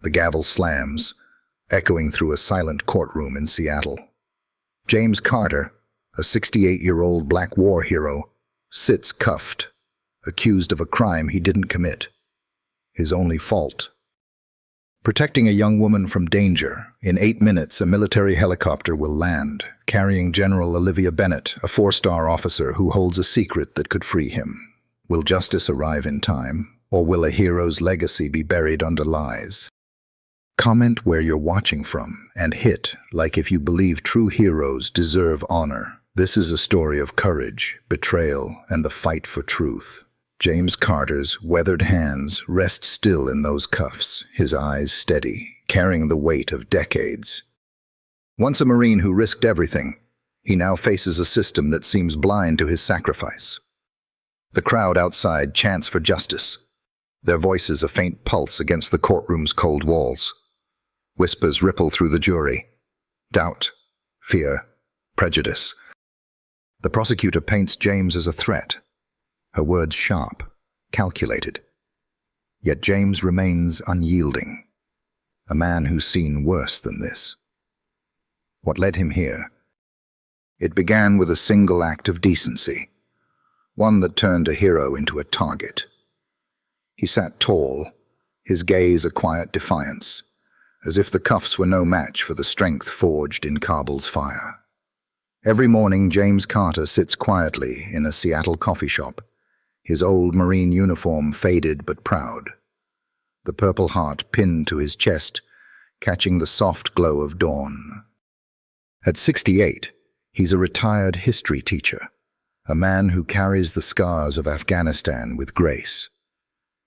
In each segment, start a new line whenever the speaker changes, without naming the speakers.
The gavel slams, echoing through a silent courtroom in Seattle. James Carter, a 68-year-old black war hero, sits cuffed, accused of a crime he didn't commit. His only fault: protecting a young woman from danger. In 8 minutes, a military helicopter will land, carrying General Olivia Bennett, a 4-star officer who holds a secret that could free him. Will justice arrive in time, or will a hero's legacy be buried under lies? Comment where you're watching from, and hit like if you believe true heroes deserve honor. This is a story of courage, betrayal, and the fight for truth. James Carter's weathered hands rest still in those cuffs, his eyes steady, carrying the weight of decades. Once a Marine who risked everything, he now faces a system that seems blind to his sacrifice. The crowd outside chants for justice, their voices a faint pulse against the courtroom's cold walls. Whispers ripple through the jury. Doubt, fear, prejudice. The prosecutor paints James as a threat, her words sharp, calculated. Yet James remains unyielding, a man who's seen worse than this. What led him here? It began with a single act of decency, one that turned a hero into a target. He sat tall, his gaze a quiet defiance, as if the cuffs were no match for the strength forged in Kabul's fire. Every morning, James Carter sits quietly in a Seattle coffee shop, his old Marine uniform faded but proud, the Purple Heart pinned to his chest, catching the soft glow of dawn. At 68, he's a retired history teacher, a man who carries the scars of Afghanistan with grace.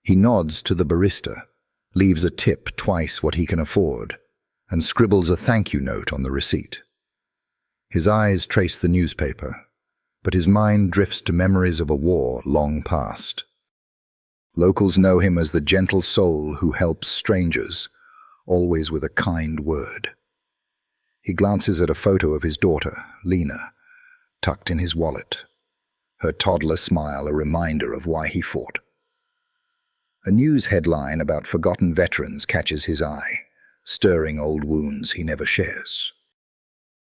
He nods to the barista, leaves a tip twice what he can afford, and scribbles a thank you note on the receipt. His eyes trace the newspaper, but his mind drifts to memories of a war long past. Locals know him as the gentle soul who helps strangers, always with a kind word. He glances at a photo of his daughter, Lena, tucked in his wallet, her toddler smile a reminder of why he fought. A news headline about forgotten veterans catches his eye, stirring old wounds he never shares.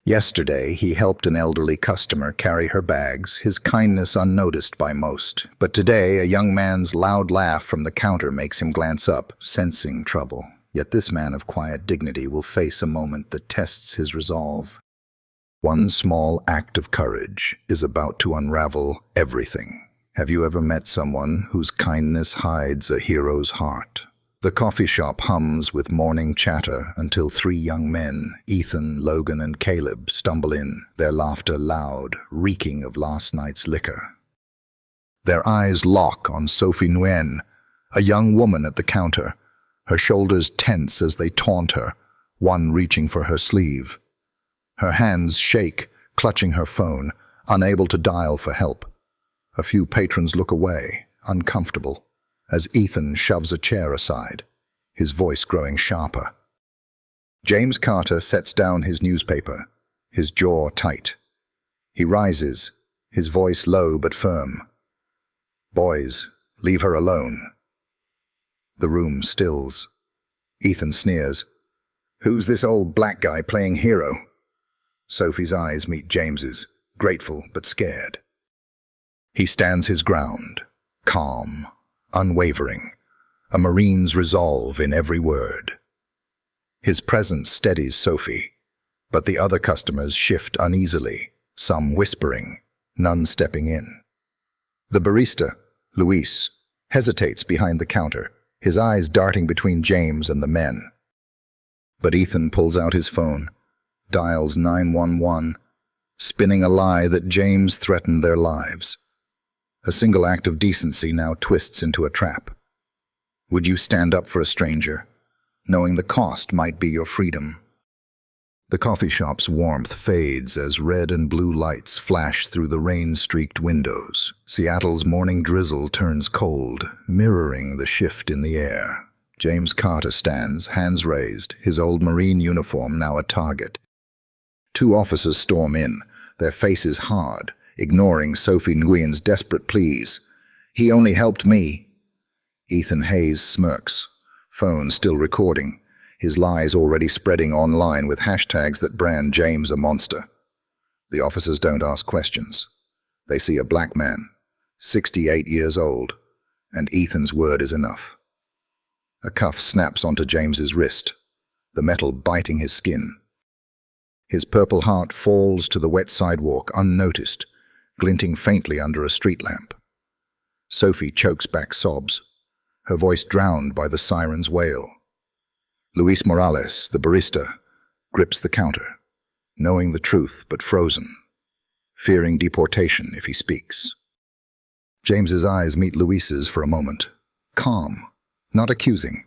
Yesterday, he helped an elderly customer carry her bags, his kindness unnoticed by most. But today, a young man's loud laugh from the counter makes him glance up, sensing trouble. Yet this man of quiet dignity will face a moment that tests his resolve. One small act of courage is about to unravel everything. Have you ever met someone whose kindness hides a hero's heart? The coffee shop hums with morning chatter until 3 young men, Ethan, Logan, and Caleb, stumble in, their laughter loud, reeking of last night's liquor. Their eyes lock on Sophie Nguyen, a young woman at the counter, her shoulders tense as they taunt her, one reaching for her sleeve. Her hands shake, clutching her phone, unable to dial for help. A few patrons look away, uncomfortable, as Ethan shoves a chair aside, his voice growing sharper. James Carter sets down his newspaper, his jaw tight. He rises, his voice low but firm. "Boys, leave her alone." The room stills. Ethan sneers. "Who's this old black guy playing hero?" Sophie's eyes meet James's, grateful but scared. He stands his ground, calm, unwavering, a Marine's resolve in every word. His presence steadies Sophie, but the other customers shift uneasily, some whispering, none stepping in. The barista, Luis, hesitates behind the counter, his eyes darting between James and the men. But Ethan pulls out his phone, dials 911, spinning a lie that James threatened their lives. A single act of decency now twists into a trap. Would you stand up for a stranger, knowing the cost might be your freedom? The coffee shop's warmth fades as red and blue lights flash through the rain-streaked windows. Seattle's morning drizzle turns cold, mirroring the shift in the air. James Carter stands, hands raised, his old Marine uniform now a target. 2 officers storm in, their faces hard, ignoring Sophie Nguyen's desperate pleas. "He only helped me." Ethan Hayes smirks, phone still recording, his lies already spreading online with hashtags that brand James a monster. The officers don't ask questions. They see a black man, 68 years old, and Ethan's word is enough. A cuff snaps onto James's wrist, the metal biting his skin. His Purple Heart falls to the wet sidewalk unnoticed, glinting faintly under a street lamp. Sophie chokes back sobs, her voice drowned by the siren's wail. Luis Morales, the barista, grips the counter, knowing the truth but frozen, fearing deportation if he speaks. James's eyes meet Luis's for a moment, calm, not accusing,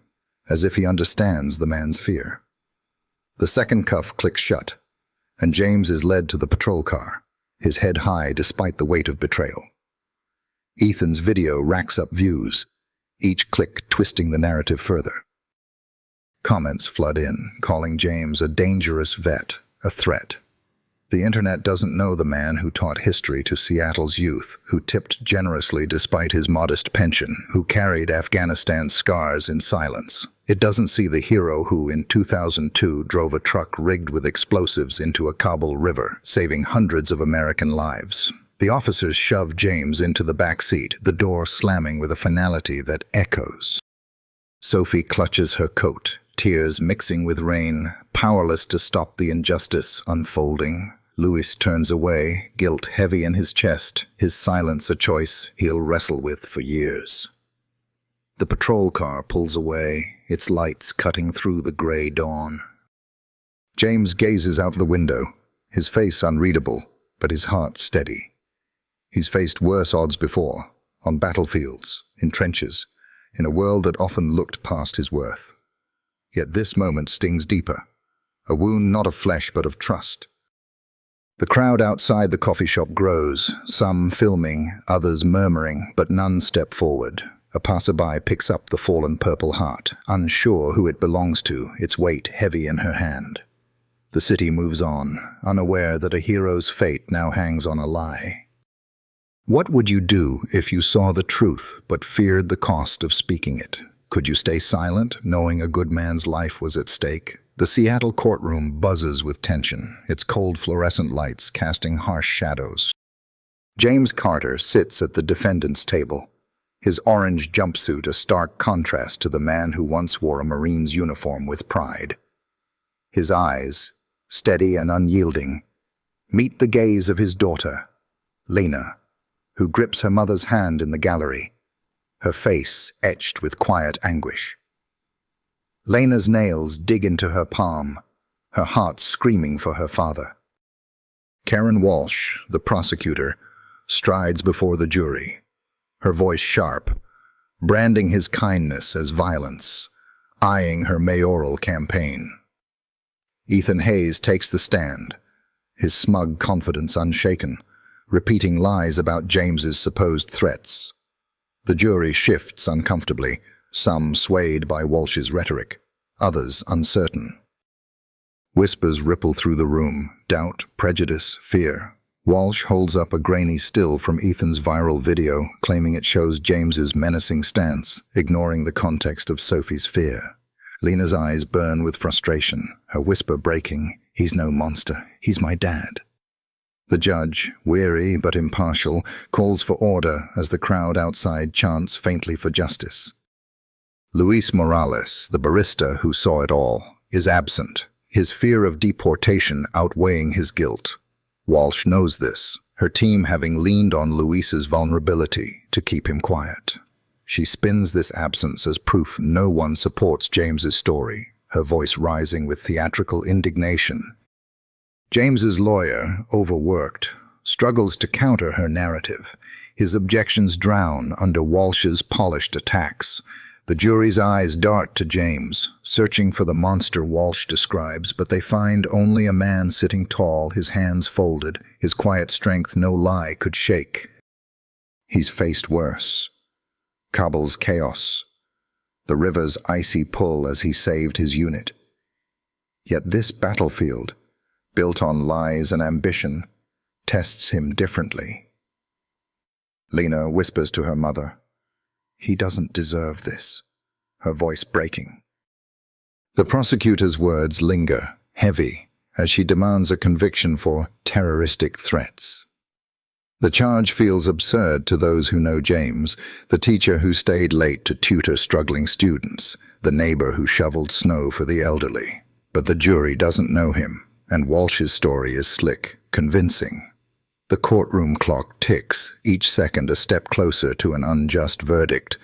as if he understands the man's fear. The second cuff clicks shut, and James is led to the patrol car, his head high despite the weight of betrayal. Ethan's video racks up views, each click twisting the narrative further. Comments flood in, calling James a dangerous vet, a threat. The internet doesn't know the man who taught history to Seattle's youth, who tipped generously despite his modest pension, who carried Afghanistan's scars in silence. It doesn't see the hero who, in 2002, drove a truck rigged with explosives into a Kabul river, saving hundreds of American lives. The officers shove James into the back seat, the door slamming with a finality that echoes. Sophie clutches her coat, tears mixing with rain, powerless to stop the injustice unfolding. Luis turns away, guilt heavy in his chest, his silence a choice he'll wrestle with for years. The patrol car pulls away, its lights cutting through the gray dawn. James gazes out the window, his face unreadable, but his heart steady. He's faced worse odds before, on battlefields, in trenches, in a world that often looked past his worth. Yet this moment stings deeper, a wound not of flesh but of trust. The crowd outside the coffee shop grows, some filming, others murmuring, but none step forward. A passerby picks up the fallen Purple Heart, unsure who it belongs to, its weight heavy in her hand. The city moves on, unaware that a hero's fate now hangs on a lie. What would you do if you saw the truth but feared the cost of speaking it? Could you stay silent, knowing a good man's life was at stake? The Seattle courtroom buzzes with tension, its cold fluorescent lights casting harsh shadows. James Carter sits at the defendant's table, his orange jumpsuit a stark contrast to the man who once wore a Marine's uniform with pride. His eyes, steady and unyielding, meet the gaze of his daughter, Lena, who grips her mother's hand in the gallery, her face etched with quiet anguish. Lena's nails dig into her palm, her heart screaming for her father. Karen Walsh, the prosecutor, strides before the jury, her voice sharp, branding his kindness as violence, eyeing her mayoral campaign. Ethan Hayes takes the stand, his smug confidence unshaken, repeating lies about James's supposed threats. The jury shifts uncomfortably, some swayed by Walsh's rhetoric, others uncertain. Whispers ripple through the room, doubt, prejudice, fear. Walsh holds up a grainy still from Ethan's viral video, claiming it shows James's menacing stance, ignoring the context of Sophie's fear. Lena's eyes burn with frustration, her whisper breaking, "He's no monster, he's my dad." The judge, weary but impartial, calls for order as the crowd outside chants faintly for justice. Luis Morales, the barista who saw it all, is absent, his fear of deportation outweighing his guilt. Walsh knows this, her team having leaned on Luis's vulnerability to keep him quiet. She spins this absence as proof no one supports James's story, her voice rising with theatrical indignation. James's lawyer, overworked, struggles to counter her narrative. His objections drown under Walsh's polished attacks. The jury's eyes dart to James, searching for the monster Walsh describes, but they find only a man sitting tall, his hands folded, his quiet strength no lie could shake. He's faced worse. Kabul's chaos, the river's icy pull as he saved his unit. Yet this battlefield, built on lies and ambition, tests him differently. Lena whispers to her mother, "He doesn't deserve this," her voice breaking. The prosecutor's words linger, heavy, as she demands a conviction for terroristic threats. The charge feels absurd to those who know James, the teacher who stayed late to tutor struggling students, the neighbor who shoveled snow for the elderly. But the jury doesn't know him, and Walsh's story is slick, convincing. The courtroom clock ticks, each second a step closer to an unjust verdict.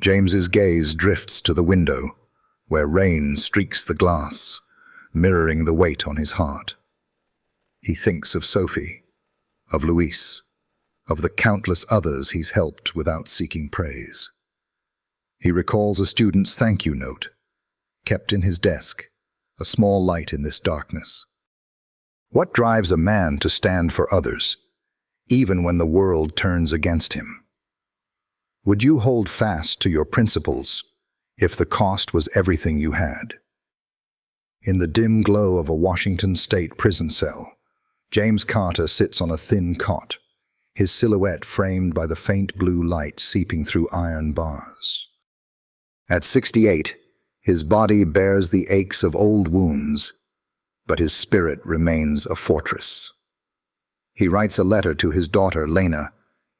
James's gaze drifts to the window, where rain streaks the glass, mirroring the weight on his heart. He thinks of Sophie, of Luis, of the countless others he's helped without seeking praise. He recalls a student's thank you note, kept in his desk, a small light in this darkness. What drives a man to stand for others, even when the world turns against him? Would you hold fast to your principles if the cost was everything you had? In the dim glow of a Washington state prison cell, James Carter sits on a thin cot, his silhouette framed by the faint blue light seeping through iron bars. At 68, his body bears the aches of old wounds, but his spirit remains a fortress. He writes a letter to his daughter, Lena,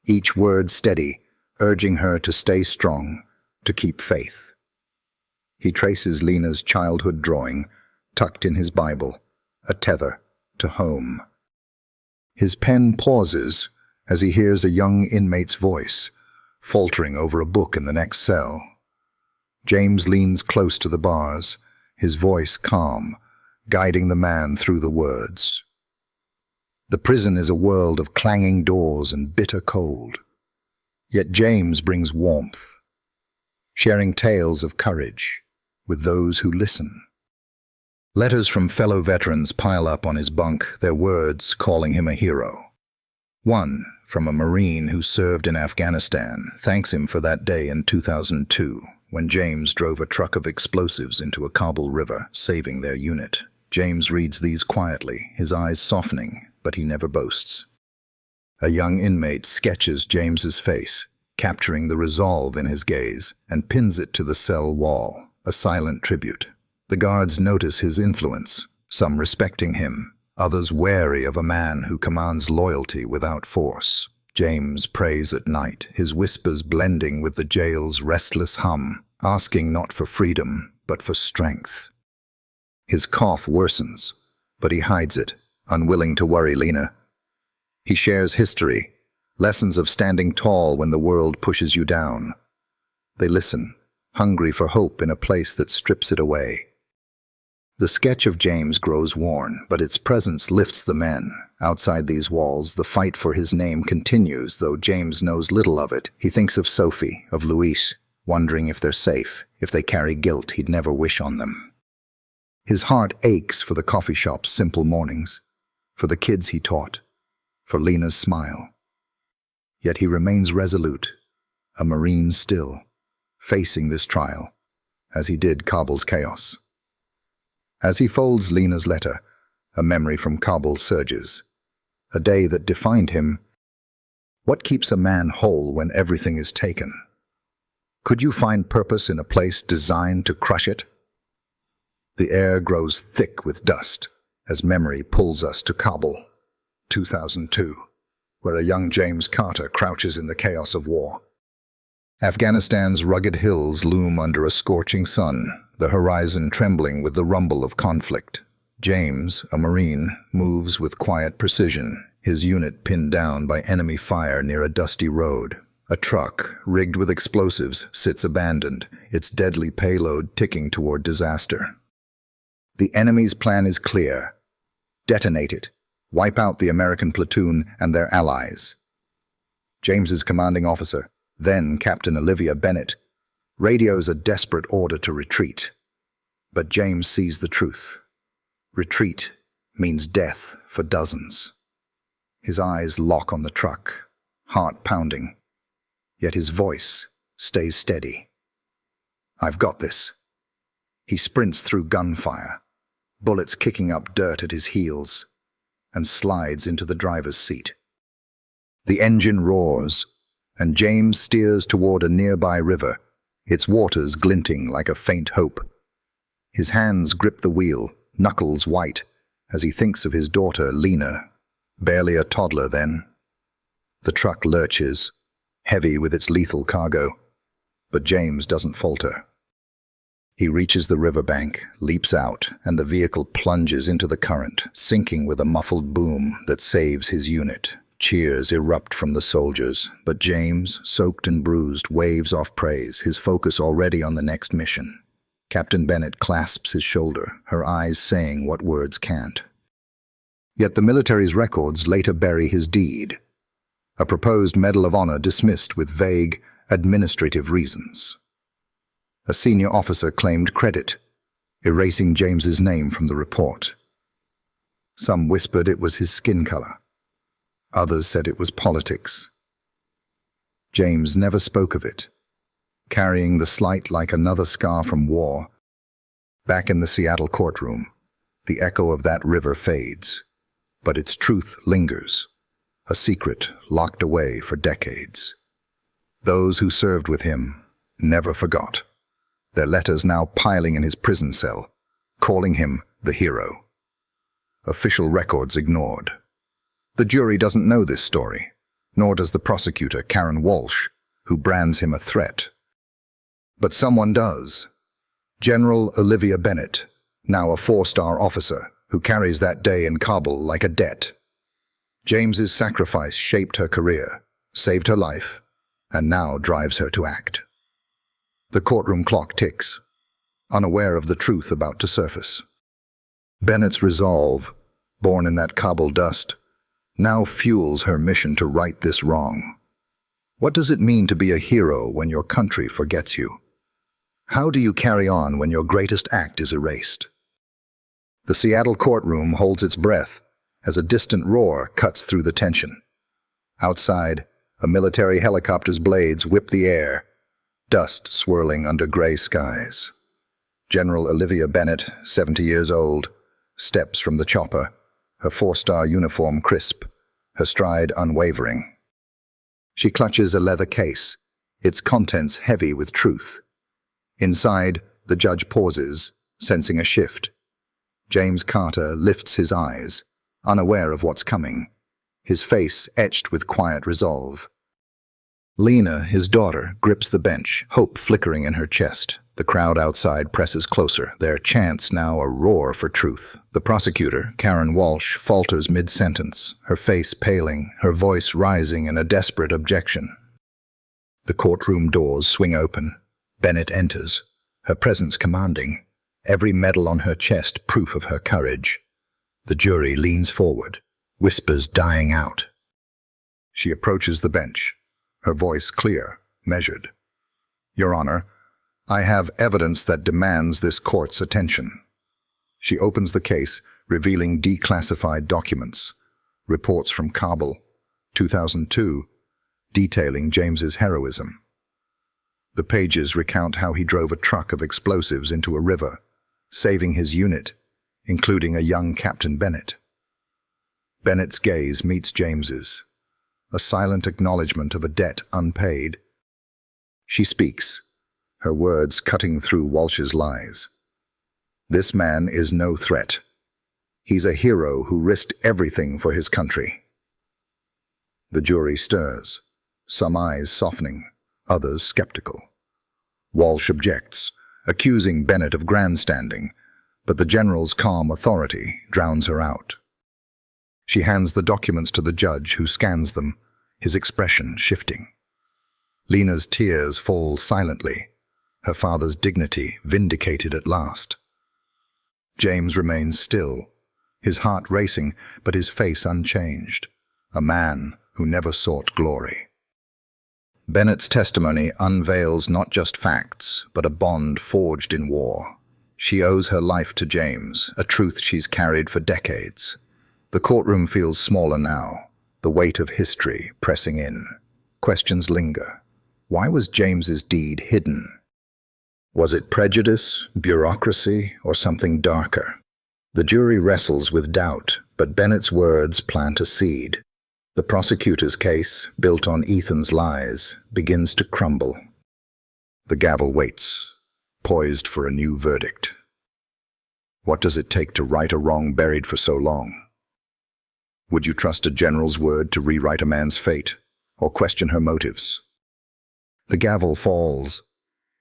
each word steady, urging her to stay strong, to keep faith. He traces Lena's childhood drawing, tucked in his Bible, a tether to home. His pen pauses as he hears a young inmate's voice, faltering over a book in the next cell. James leans close to the bars, his voice calm, guiding the man through the words. The prison is a world of clanging doors and bitter cold. Yet James brings warmth, sharing tales of courage with those who listen. Letters from fellow veterans pile up on his bunk, their words calling him a hero. One, from a Marine who served in Afghanistan, thanks him for that day in 2002, when James drove a truck of explosives into a Kabul river, saving their unit. James reads these quietly, his eyes softening, but he never boasts. A young inmate sketches James's face, capturing the resolve in his gaze, and pins it to the cell wall, a silent tribute. The guards notice his influence, some respecting him, others wary of a man who commands loyalty without force. James prays at night, his whispers blending with the jail's restless hum, asking not for freedom, but for strength. His cough worsens, but he hides it, unwilling to worry Lena. He shares history, lessons of standing tall when the world pushes you down. They listen, hungry for hope in a place that strips it away. The sketch of James grows worn, but its presence lifts the men. Outside these walls, the fight for his name continues, though James knows little of it. He thinks of Sophie, of Luis, wondering if they're safe, if they carry guilt he'd never wish on them. His heart aches for the coffee shop's simple mornings, for the kids he taught, for Lena's smile. Yet he remains resolute, a Marine still, facing this trial, as he did Kabul's chaos. As he folds Lena's letter, a memory from Kabul surges. A day that defined him. What keeps a man whole when everything is taken? Could you find purpose in a place designed to crush it? The air grows thick with dust as memory pulls us to Kabul, 2002, where a young James Carter crouches in the chaos of war. Afghanistan's rugged hills loom under a scorching sun, the horizon trembling with the rumble of conflict. James, a Marine, moves with quiet precision, his unit pinned down by enemy fire near a dusty road. A truck, rigged with explosives, sits abandoned, its deadly payload ticking toward disaster. The enemy's plan is clear. Detonate it. Wipe out the American platoon and their allies. James's commanding officer, then Captain Olivia Bennett, radios a desperate order to retreat. But James sees the truth. Retreat means death for dozens. His eyes lock on the truck, heart pounding. Yet his voice stays steady. I've got this. He sprints through gunfire, bullets kicking up dirt at his heels, and slides into the driver's seat. The engine roars, and James steers toward a nearby river, its waters glinting like a faint hope. His hands grip the wheel, knuckles white, as he thinks of his daughter, Lena, barely a toddler then. The truck lurches, heavy with its lethal cargo, but James doesn't falter. He reaches the riverbank, leaps out, and the vehicle plunges into the current, sinking with a muffled boom that saves his unit. Cheers erupt from the soldiers, but James, soaked and bruised, waves off praise, his focus already on the next mission. Captain Bennett clasps his shoulder, her eyes saying what words can't. Yet the military's records later bury his deed. A proposed Medal of Honor dismissed with vague, administrative reasons. A senior officer claimed credit, erasing James's name from the report. Some whispered it was his skin color. Others said it was politics. James never spoke of it, carrying the slight like another scar from war. Back in the Seattle courtroom, the echo of that river fades, but its truth lingers, a secret locked away for decades. Those who served with him never forgot, their letters now piling in his prison cell, calling him the hero. Official records ignored. The jury doesn't know this story, nor does the prosecutor, Karen Walsh, who brands him a threat. But someone does. General Olivia Bennett, now a 4-star officer, who carries that day in Kabul like a debt. James's sacrifice shaped her career, saved her life, and now drives her to act. The courtroom clock ticks, unaware of the truth about to surface. Bennett's resolve, born in that Kabul dust, now fuels her mission to right this wrong. What does it mean to be a hero when your country forgets you? How do you carry on when your greatest act is erased? The Seattle courtroom holds its breath as a distant roar cuts through the tension. Outside, a military helicopter's blades whip the air, dust swirling under gray skies. General Olivia Bennett, 70 years old, steps from the chopper, her 4-star uniform crisp, her stride unwavering. She clutches a leather case, its contents heavy with truth. Inside, the judge pauses, sensing a shift. James Carter lifts his eyes, unaware of what's coming, his face etched with quiet resolve. Lena, his daughter, grips the bench, hope flickering in her chest. The crowd outside presses closer, their chants now a roar for truth. The prosecutor, Karen Walsh, falters mid-sentence, her face paling, her voice rising in a desperate objection. The courtroom doors swing open. Bennett enters, her presence commanding, every medal on her chest proof of her courage. The jury leans forward, whispers dying out. She approaches the bench, her voice clear, measured. Your Honor, I have evidence that demands this court's attention. She opens the case, revealing declassified documents, reports from Kabul, 2002, detailing James's heroism. The pages recount how he drove a truck of explosives into a river, saving his unit, including a young Captain Bennett. Bennett's gaze meets James's, a silent acknowledgement of a debt unpaid. She speaks, her words cutting through Walsh's lies. This man is no threat. He's a hero who risked everything for his country. The jury stirs, some eyes softening, others skeptical. Walsh objects, accusing Bennett of grandstanding, but the general's calm authority drowns her out. She hands the documents to the judge, who scans them, his expression shifting. Lena's tears fall silently, her father's dignity vindicated at last. James remains still, his heart racing, but his face unchanged, a man who never sought glory. Bennett's testimony unveils not just facts, but a bond forged in war. She owes her life to James, a truth she's carried for decades. The courtroom feels smaller now, the weight of history pressing in. Questions linger. Why was James's deed hidden? Was it prejudice, bureaucracy, or something darker? The jury wrestles with doubt, but Bennett's words plant a seed. The prosecutor's case, built on Ethan's lies, begins to crumble. The gavel waits, poised for a new verdict. What does it take to right a wrong buried for so long? Would you trust a general's word to rewrite a man's fate, or question her motives? The gavel falls,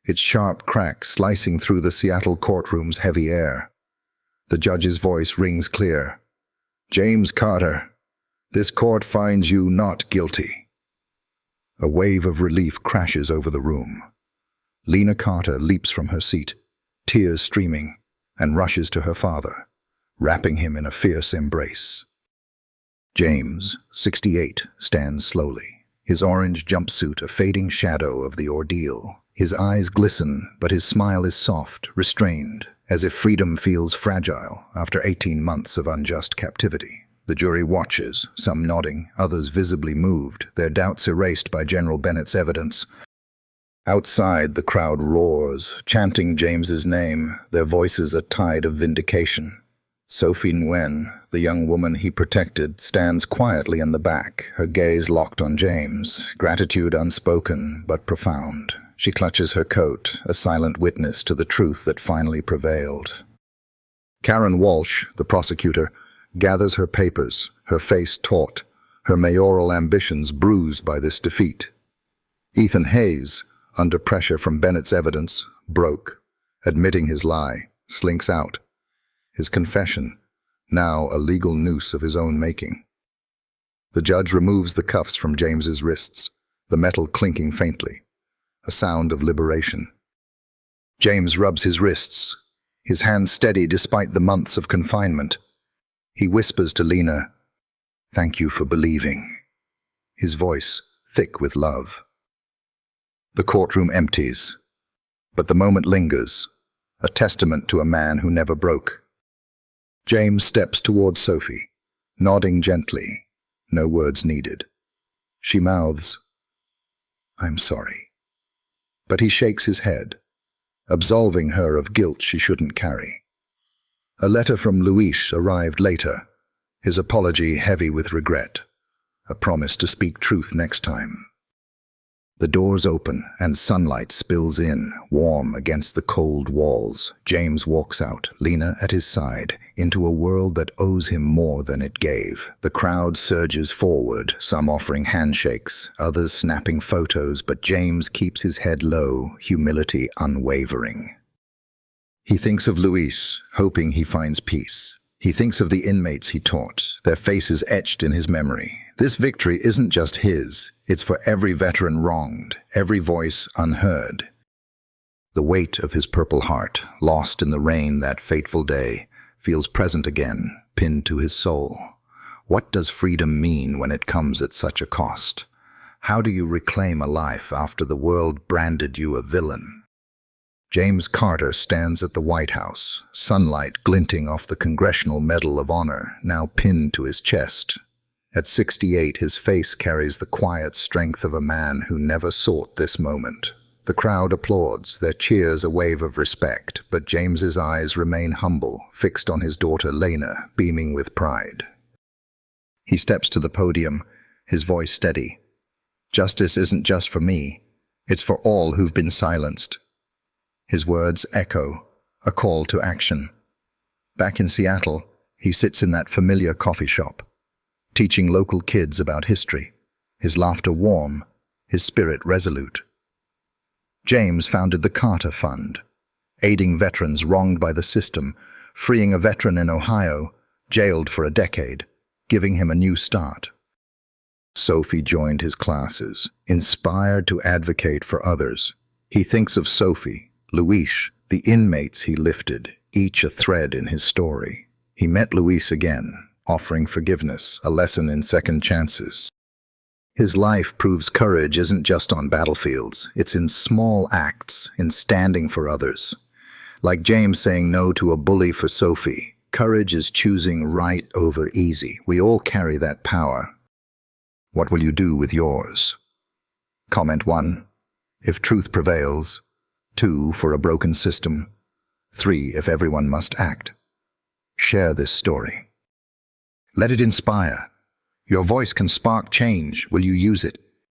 its sharp crack slicing through the Seattle courtroom's heavy air. The judge's voice rings clear. James Carter, this court finds you not guilty. A wave of relief crashes over the room. Lena Carter leaps from her seat, tears streaming, and rushes to her father, wrapping him in a fierce embrace. James, 68, stands slowly, his orange jumpsuit a fading shadow of the ordeal. His eyes glisten, but his smile is soft, restrained, as if freedom feels fragile after 18 months of unjust captivity. The jury watches, some nodding, others visibly moved, their doubts erased by General Bennett's evidence. Outside, the crowd roars, chanting James's name, their voices a tide of vindication. Sophie Nguyen, the young woman he protected, stands quietly in the back, her gaze locked on James, gratitude unspoken but profound. She clutches her coat, a silent witness to the truth that finally prevailed. Karen Walsh, the prosecutor, gathers her papers, her face taut, her mayoral ambitions bruised by this defeat. Ethan Hayes, under pressure from Bennett's evidence, broke, admitting his lie, slinks out. His confession, now a legal noose of his own making. The judge removes the cuffs from James's wrists, the metal clinking faintly, a sound of liberation. James rubs his wrists, his hands steady despite the months of confinement. He whispers to Lena, "Thank you for believing," his voice thick with love. The courtroom empties, but the moment lingers, a testament to a man who never broke. James steps towards Sophie, nodding gently, no words needed. She mouths, "I'm sorry." But he shakes his head, absolving her of guilt she shouldn't carry. A letter from Luis arrived later, his apology heavy with regret, a promise to speak truth next time. The doors open and sunlight spills in, warm against the cold walls. James walks out, Lena at his side, into a world that owes him more than it gave. The crowd surges forward, some offering handshakes, others snapping photos, but James keeps his head low, humility unwavering. He thinks of Luis, hoping he finds peace. He thinks of the inmates he taught, their faces etched in his memory. This victory isn't just his, it's for every veteran wronged, every voice unheard. The weight of his purple heart, lost in the rain that fateful day, feels present again, pinned to his soul. What does freedom mean when it comes at such a cost? How do you reclaim a life after the world branded you a villain? James Carter stands at the White House, sunlight glinting off the Congressional Medal of Honor, now pinned to his chest. At 68, his face carries the quiet strength of a man who never sought this moment. The crowd applauds, their cheers a wave of respect, but James's eyes remain humble, fixed on his daughter Lena, beaming with pride. He steps to the podium, his voice steady. "Justice isn't just for me, it's for all who've been silenced." His words echo, a call to action. Back in Seattle, he sits in that familiar coffee shop, teaching local kids about history, his laughter warm, his spirit resolute. James founded the Carter Fund, aiding veterans wronged by the system, freeing a veteran in Ohio, jailed for a decade, giving him a new start. Sophie joined his classes, inspired to advocate for others. He thinks of Sophie, Luis, the inmates he lifted, each a thread in his story. He met Luis again, offering forgiveness, a lesson in second chances. His life proves courage isn't just on battlefields, it's in small acts, in standing for others. Like James saying no to a bully for Sophie, courage is choosing right over easy. We all carry that power. What will you do with yours? Comment 1. If truth prevails. 2. For a broken system. 3. If everyone must act. Share this story. Let it inspire. Your voice can spark change. Will you use it?